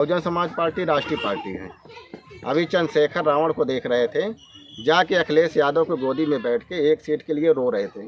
Bahujan Samaj party राष्ट्रीय party है। अभी चंद्रशेखर रावण को देख रहे थे, जाके अखिलेश यादव की गोदी में बैठ के एक सीट के लिए रो रहे थे।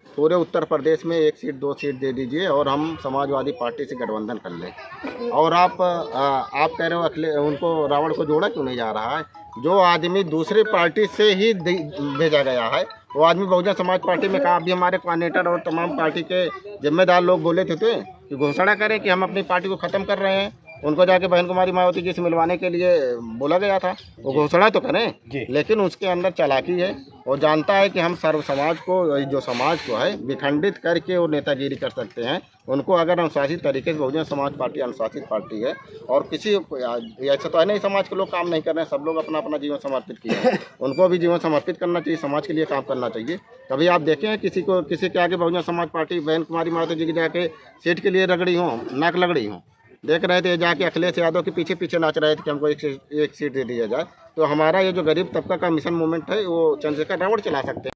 पूरे उत्तर प्रदेश में एक सीट 2 सीट दे दीजिए और हम समाजवादी पार्टी से गठबंधन कर लें। और आप कह रहे हो अखिलेश उनको रावण को जोड़ा क्यों नहीं जा रहा है? जो आदमी दूसरी पार्टी से ही भेजा गया है वो आदमी बहुजन समाज पार्टी में कहा। अभी हमारे कोऑर्डिनेटर और तमाम पार्टी के जिम्मेदार लोग बोले थे कि घोषणा करें कि हम अपनी पार्टी को ख़त्म कर रहे हैं। उनको जाके बहन कुमारी मायावती जी से मिलवाने के लिए बोला गया था। वो घोषणा तो करें, लेकिन उसके अंदर चालाकी है और जानता है कि हम सर्व समाज को, जो समाज को है, विखंडित करके वो नेतागिरी कर सकते हैं। उनको अगर अनुशासित तरीके से, बहुजन समाज पार्टी अनुशासित पार्टी है और किसी ऐसा तो है नहीं समाज के लोग काम नहीं कर रहे हैं, सब लोग अपना अपना जीवन समर्पित किया है। उनको भी जीवन समर्पित करना चाहिए, समाज के लिए काम करना चाहिए। कभी आप देखें किसी के आगे बहुजन समाज पार्टी बहन कुमारी मायावती जी की जाके सीट के लिए रगड़ी हो, नाक लगड़ी हो, देख रहे थे जाके अखिलेश यादव के पीछे पीछे नाच रहे थे कि हमको एक सीट दे दिया जाए। तो हमारा ये जो गरीब तबका का मिशन मूवमेंट है वो चंद्रशेखर रावण चला सकते हैं।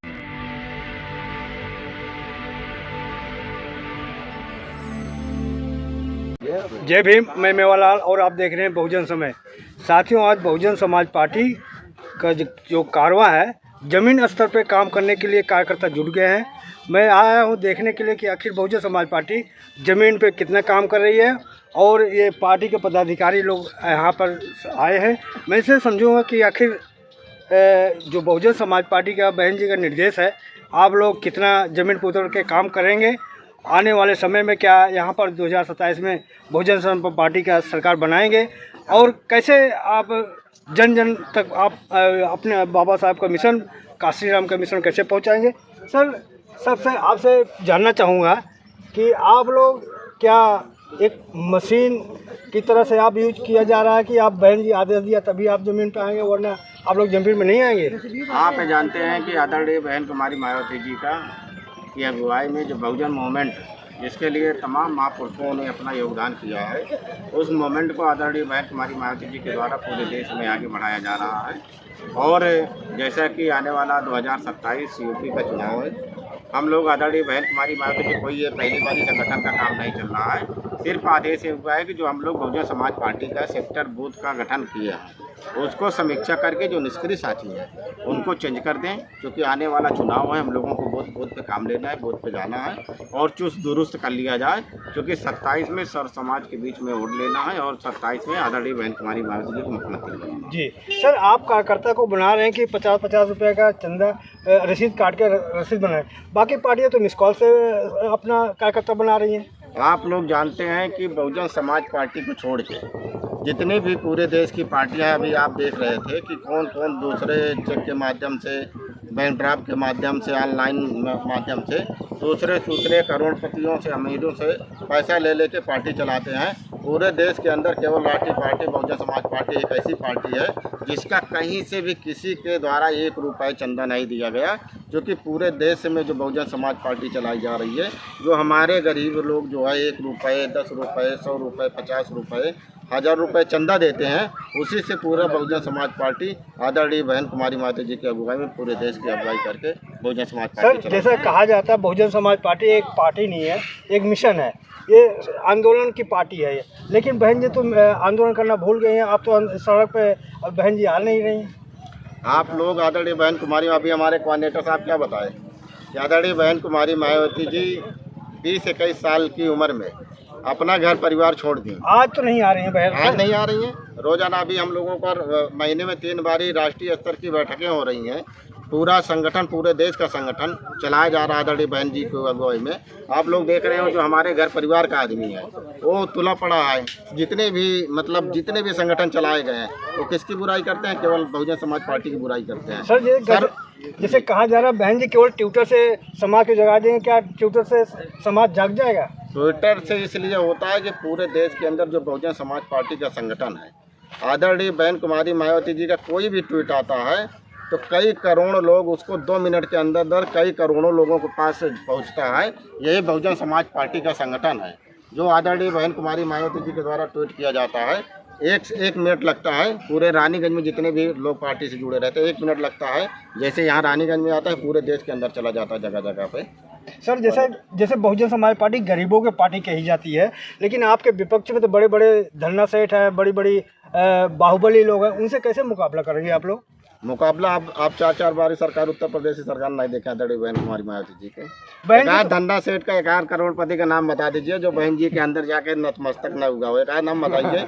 जय भीम, मैं मेवालाल और आप देख रहे हैं बहुजन समय। साथियों, आज बहुजन समाज पार्टी का जो कारवां है, ज़मीन स्तर पे काम करने के लिए कार्यकर्ता जुट गए हैं। मैं आया हूं देखने के लिए कि आखिर बहुजन समाज पार्टी ज़मीन पे कितना काम कर रही है और ये पार्टी के पदाधिकारी लोग यहाँ पर आए हैं। मैं इसे समझूंगा कि आखिर जो बहुजन समाज पार्टी का बहन जी का निर्देश है, आप लोग कितना ज़मीन पर उतर के काम करेंगे, आने वाले समय में क्या यहाँ पर 2027 में बहुजन समाज पार्टी का सरकार बनाएंगे और कैसे आप जन जन तक आप अपने बाबा साहब का मिशन, काशी राम का मिशन कैसे पहुँचाएंगे। सर, सबसे आपसे जानना चाहूँगा कि आप लोग क्या एक मशीन की तरह से आप यूज किया जा रहा है कि आप बहन जी आदेश दिया तभी आप ज़मीन पर आएंगे, वरना आप लोग ज़मीन में नहीं आएंगे? आप जानते हैं कि आदरणीय बहन कुमारी मायावती जी का की अगुवाई में जो बहुजन मूवमेंट, जिसके लिए तमाम महापुरुषों ने अपना योगदान किया है, उस मूवमेंट को आदरणीय बहन कुमारी मायावती जी के द्वारा पूरे देश में आगे बढ़ाया जा रहा है। और जैसा कि आने वाला 2027 यूपी का चुनाव है, हम लोग आदरणीय बहन कुमारी मायावती जी, कोई ये पहली बारी संगठन का काम नहीं चल रहा है, सिर्फ आदेश ये हुआ है कि जो हम लोग बहुजन समाज पार्टी का सेक्टर बूथ का गठन किया है उसको समीक्षा करके जो निष्क्रिय साथी हैं उनको चेंज कर दें, क्योंकि आने वाला चुनाव है, हम लोगों को बूथ पे काम लेना है, बूथ पे जाना है और चुस्त दुरुस्त कर लिया जाए, क्योंकि 27 में सर्व समाज के बीच में वोट लेना है और 27 में आदरणीय बहन कुमारी मायावती जी को मुख्यमंत्री बनाना है। जी सर, आप कार्यकर्ता को बना रहे हैं कि 50-50 रुपये का चंदा रसीद काट के रसीद बनाए, बाकी पार्टियाँ तो मिस कॉल से अपना कार्यकर्ता बना रही हैं। आप लोग जानते हैं कि बहुजन समाज पार्टी को छोड़ के जितनी भी पूरे देश की पार्टियां हैं, अभी आप देख रहे थे कि कौन कौन दूसरे चेक के माध्यम से, बैंक ड्राफ्ट के माध्यम से, ऑनलाइन माध्यम से दूसरे करोड़पतियों से, अमीरों से पैसा ले लेके पार्टी चलाते हैं। पूरे देश के अंदर केवल राष्ट्रीय पार्टी बहुजन समाज पार्टी एक ऐसी पार्टी है जिसका कहीं से भी किसी के द्वारा 1 रुपये चंदा नहीं दिया गया, जो कि पूरे देश में जो बहुजन समाज पार्टी चलाई जा रही है, जो हमारे गरीब लोग जो है 1 रुपये, 10 रुपये, 100 रुपये, 50 रुपये, 1000 रुपये चंदा देते हैं, उसी से पूरा बहुजन समाज पार्टी आदरणीय बहन कुमारी मायावती जी की अगुवाई में पूरे देश की अगुवाई करके बहुजन समाज पार्टी। सर, जैसा कहा जाता है बहुजन समाज पार्टी एक पार्टी नहीं है, एक मिशन है, ये आंदोलन की पार्टी है ये। लेकिन बहन जी तो आंदोलन करना भूल गए हैं, आप तो सड़क पे और बहन जी आ नहीं रही हैं। आप लोग आदरणीय बहन कुमारी, अभी हमारे कोऑर्डिनेटर साहब क्या बताए कि आदरणीय बहन कुमारी मायावती जी 20-21 साल की उम्र में अपना घर परिवार छोड़ दी। आज तो नहीं आ रही हैं बहन? आज नहीं आ रही हैं। रोजाना अभी हम लोगों पर महीने में 3 बारी राष्ट्रीय स्तर की बैठकें हो रही हैं। पूरा संगठन, पूरे देश का संगठन चलाया जा रहा है आदरणीय बहन जी की अगुवाई में। आप लोग देख रहे हो जो हमारे घर परिवार का आदमी है वो तुला पड़ा है। जितने भी संगठन चलाए गए हैं वो किसकी बुराई करते हैं? केवल बहुजन समाज पार्टी की बुराई करते हैं। सर, जैसे कहा जा रहा है बहन जी केवल ट्विटर से समाज को जगा देंगे, क्या ट्विटर से समाज जाग जाएगा? ट्विटर से इसलिए होता है कि पूरे देश के अंदर जो बहुजन समाज पार्टी का संगठन है, आदरणीय बहन कुमारी मायावती जी का कोई भी ट्वीट आता है तो कई करोड़ लोग उसको 2 मिनट के अंदर कई करोड़ों लोगों के पास पहुंचता है। यही बहुजन समाज पार्टी का संगठन है। जो आदरणीय बहन कुमारी मायावती जी के द्वारा ट्वीट किया जाता है, एक मिनट लगता है। पूरे रानीगंज में जितने भी लोग पार्टी से जुड़े रहते हैं 1 मिनट लगता है। जैसे यहाँ रानीगंज में आता है, पूरे देश के अंदर चला जाता है जगह जगह पे। सर जैसे जैसे बहुजन समाज पार्टी गरीबों के पार्टी कही जाती है, लेकिन आपके विपक्ष में तो बड़े बड़े धन्ना सेठ हैं, बड़ी बड़ी बाहुबली लोग हैं, उनसे कैसे मुकाबला करेंगे आप लोग? मुकाबला आप 4 बार सरकार उत्तर प्रदेश की सरकार नहीं देखा आदरणीय बहन कुमारी मायावती जी के। बहन एक धंधा सेठ का 1 करोड़पति का नाम बता दीजिए जो बहन जी के अंदर जाके नतमस्तक न हुआ हो। एक नाम बताइए,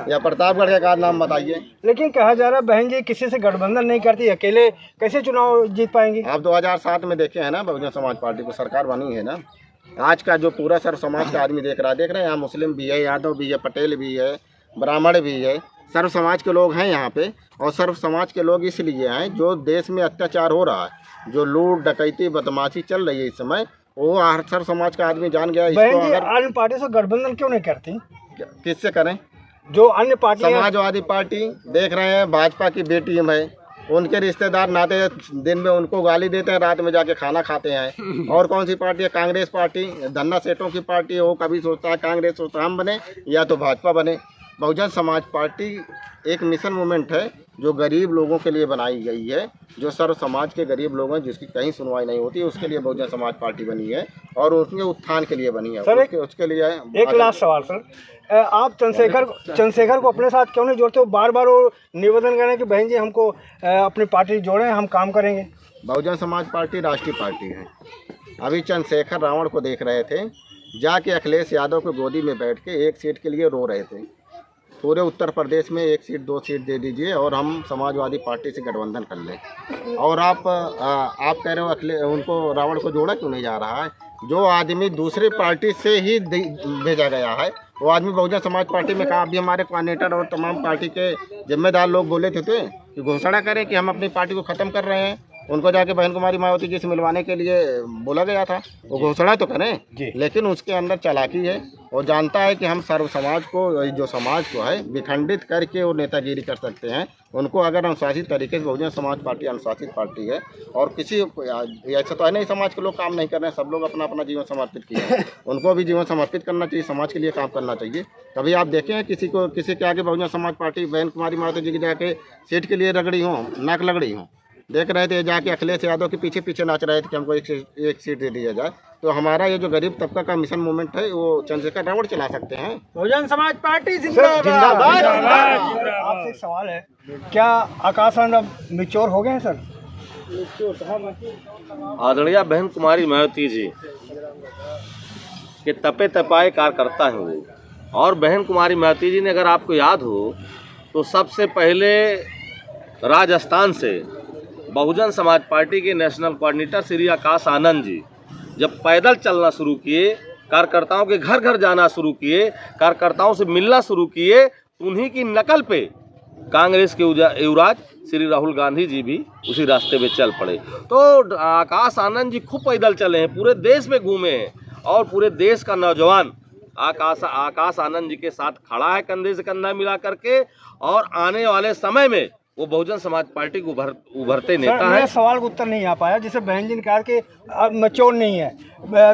या प्रतापगढ़ का एक नाम बताइए। लेकिन कहा जा रहा है बहन जी किसी से गठबंधन नहीं करती, अकेले कैसे चुनाव जीत पाएंगी? आप 2007 में देखे हैं ना, बहुजन समाज पार्टी को सरकार बनी है ना। आज का जो पूरा सर्व समाज का आदमी देख रहे हैं, यहाँ मुस्लिम भी है, यादव भी है, पटेल भी है, ब्राह्मण भी है, सर्व समाज के लोग हैं यहाँ पे। और सर्व समाज के लोग इसलिए हैं जो देश में अत्याचार हो रहा है, जो लूट डकैती बदमाशी चल रही है इस समय, वो हर सर्व समाज का आदमी जान गया। इसको अगर अन्य पार्टी से गठबंधन क्यों नहीं करती? किससे करें? जो अन्य पार्टी समाजवादी पार्टी देख रहे हैं, भाजपा की बी टीम है, उनके रिश्तेदार नाते दिन में उनको गाली देते हैं, रात में जाके खाना खाते हैं। और कौन सी पार्टी है? कांग्रेस पार्टी, धन्ना सेठों की पार्टी है। वो कभी सोचता है कांग्रेस सोचता हम बने या तो भाजपा बने। बहुजन समाज पार्टी एक मिशन मूवमेंट है जो गरीब लोगों के लिए बनाई गई है, जो सर्व समाज के गरीब लोग हैं जिसकी कहीं सुनवाई नहीं होती, उसके लिए बहुजन समाज पार्टी बनी है और उसके उत्थान के लिए बनी है। सर उसके लिए एक लास्ट सवाल सर, आप चंद्रशेखर को अपने साथ क्यों नहीं जोड़ते हो? बार बार वो निवेदन करें कि बहन जी हमको अपनी पार्टी जोड़ें, हम काम करेंगे। बहुजन समाज पार्टी राष्ट्रीय पार्टी है। अभी चंद्रशेखर रावण को देख रहे थे, जाके अखिलेश यादव की गोदी में बैठ के एक सीट के लिए रो रहे थे। पूरे उत्तर प्रदेश में 1 सीट 2 सीट दे दीजिए और हम समाजवादी पार्टी से गठबंधन कर लें। और आप कह रहे हो अखिलेश उनको रावण को जोड़ा क्यों नहीं जा रहा है? जो आदमी दूसरी पार्टी से ही भेजा गया है वो आदमी बहुजन समाज पार्टी में कहा। अभी हमारे कोऑर्डिनेटर और तमाम पार्टी के जिम्मेदार लोग बोले थे कि घोषणा करें कि हम अपनी पार्टी को ख़त्म कर रहे हैं। उनको जाके बहन कुमारी मायावती जी से मिलवाने के लिए बोला गया था, वो घोषणा तो करें। लेकिन उसके अंदर चालाकी है और जानता है कि हम सर्व समाज को, जो समाज को है, विखंडित करके वो नेतागिरी कर सकते हैं। उनको अगर अनुशासित तरीके से, बहुजन समाज पार्टी अनुशासित पार्टी है और किसी ऐसा तो है नहीं समाज के लोग काम नहीं कर रहे हैं, सब लोग अपना अपना जीवन समर्पित किए हैं। उनको भी जीवन समर्पित करना चाहिए, समाज के लिए काम करना चाहिए। कभी आप देखें किसी के आगे बहुजन समाज पार्टी बहन कुमारी मायावती जी की जाके सीट के लिए रगड़ी हों, नाक लगड़ी हों। देख रहे थे जाके अखिलेश यादव के पीछे पीछे नाच रहे थे कि हमको एक सीट दे दिया जाए। तो हमारा ये जो गरीब तबका का मिशन मूवमेंट है वो चंद्रशेखर रावण चला सकते हैं। बहुजन समाज पार्टी जिंदाबाद। आपसे एक सवाल है, क्या आकाश आनंद मैच्योर हो गए हैं सर? आदरणीय बहन कुमारी मायावती जी के तपे तपाए कार्यकर्ता हैं वो। और बहन कुमारी मायावती जी ने, अगर आपको याद हो तो सबसे पहले राजस्थान से बहुजन समाज पार्टी के नेशनल कोऑर्डिनेटर श्री आकाश आनंद जी जब पैदल चलना शुरू किए, कार्यकर्ताओं के घर घर जाना शुरू किए, कार्यकर्ताओं से मिलना शुरू किए, उन्हीं की नकल पे कांग्रेस के युवराज श्री राहुल गांधी जी भी उसी रास्ते पे चल पड़े। तो आकाश आनंद जी खूब पैदल चले हैं, पूरे देश में घूमे हैं और पूरे देश का नौजवान आकाश आनंद जी के साथ खड़ा है कंधे से कंधा मिला करके। और आने वाले समय में वो बहुजन समाज पार्टी को उभरते नेता है। सवाल का उत्तर नहीं आ पाया, जिसे बहन जी ने कहा कि मैच्योर नहीं है,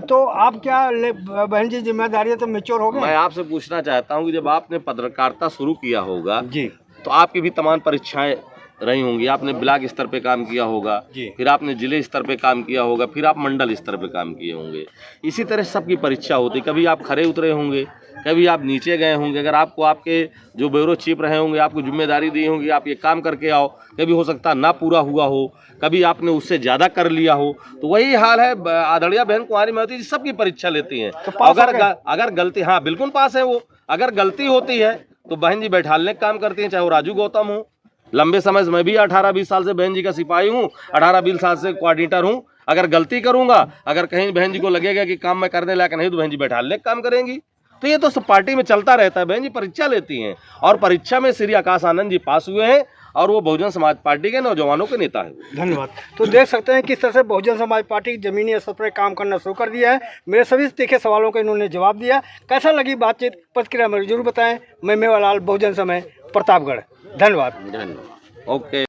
तो आप क्या बहन जी जिम्मेदारी है तो मैच्योर हो गए? मैं आपसे पूछना चाहता हूँ कि जब आपने पत्रकारिता शुरू किया होगा जी, तो आपकी भी तमाम परीक्षाएं रही होंगी। आपने ब्लॉक स्तर पे काम किया होगा, फिर आपने जिले स्तर पे काम किया होगा, फिर आप मंडल स्तर पे काम किए होंगे। इसी तरह सबकी परीक्षा होती, कभी आप खरे उतरे होंगे, कभी आप नीचे गए होंगे। अगर आपको आपके जो ब्यूरो चीफ रहे होंगे, आपको जिम्मेदारी दी होंगी, आप ये काम करके आओ, कभी हो सकता ना पूरा हुआ हो, कभी आपने उससे ज़्यादा कर लिया हो। तो वही हाल है, आदरणीय बहन कुमारी मायावती जी सबकी परीक्षा लेती हैं। तो अगर गलती, हाँ बिल्कुल पास है वो। अगर गलती होती है तो बहन जी बैठालने का काम करती हैं, चाहे वो राजू गौतम हो। लंबे समय से मैं भी 18-20 साल से बहन जी का सिपाही हूँ, 18-20 साल से कोऑर्डिनेटर हूँ। अगर गलती करूँगा, अगर कहीं बहन जी को लगेगा कि काम मैं करने लायक नहीं, तो बहन जी बैठालने का काम करेंगी। तो ये तो सब पार्टी में चलता रहता है। बहन जी परीक्षा लेती हैं और परीक्षा में श्री आकाश आनंद जी पास हुए हैं और वो बहुजन समाज पार्टी के नौजवानों के नेता हैं। धन्यवाद। तो देख सकते हैं किस तरह से बहुजन समाज पार्टी जमीनी स्तर पर काम करना शुरू कर दिया है। मेरे सभी तीखे सवालों का इन्होंने जवाब दिया। कैसा लगी बातचीत, प्रतिक्रिया में जरूर बताएं। मैं मेवालाल, बहुजन समय, प्रतापगढ़। धन्यवाद। ओके।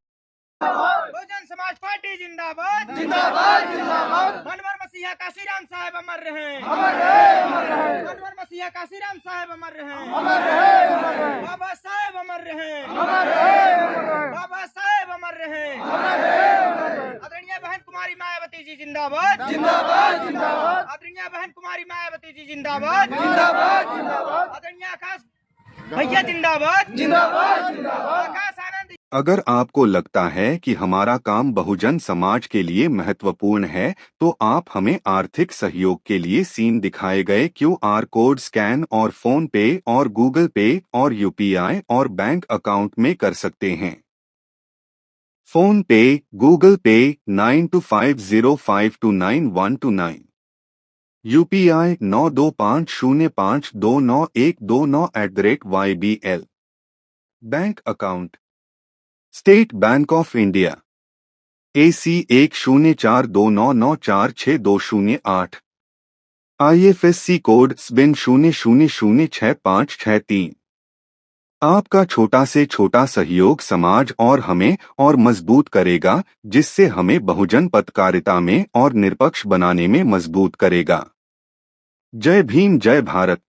बहुजन समाज पार्टी जिंदाबाद जिंदाबाद जिंदाबाद। मनवर मसीहा काशीराम साहब अमर रहे, अमर रहे, अमर रहे। मनवर मसीहा काशीराम साहब अमर रहे, अमर रहे, अमर रहे। बाबा साहेब अमर रहे, अमर रहे, अमर रहे। बाबा साहेब अमर रहे, अमर रहे, अमर रहे। आदरणीय बहन कुमारी मायावती जी जिंदाबाद। जिंदाबाद जिंदाबाद जिंदाबाद। आदरणीय बहन कुमारी मायावती जी जिंदाबाद जिंदाबाद जिंदाबाद। आदरणीय आकाश भैया जिंदाबाद जिंदाबाद जिंदाबाद। आकाश आनंद। अगर आपको लगता है कि हमारा काम बहुजन समाज के लिए महत्वपूर्ण है तो आप हमें आर्थिक सहयोग के लिए सीन दिखाए गए QR कोड स्कैन और फोन पे और गूगल पे और UPI और बैंक अकाउंट में कर सकते हैं। फोन पे, गूगल पे 9250529129, UPI 9250529129@YBL। Bank account state bank of India AC 104299462008, IFSC code SBIN 00066563। आपका छोटा से छोटा सहयोग समाज और हमें और मजबूत करेगा, जिससे हमें बहुजन पत्रकारिता में और निष्पक्ष बनाने में मजबूत करेगा। जय भीम, जय भारत।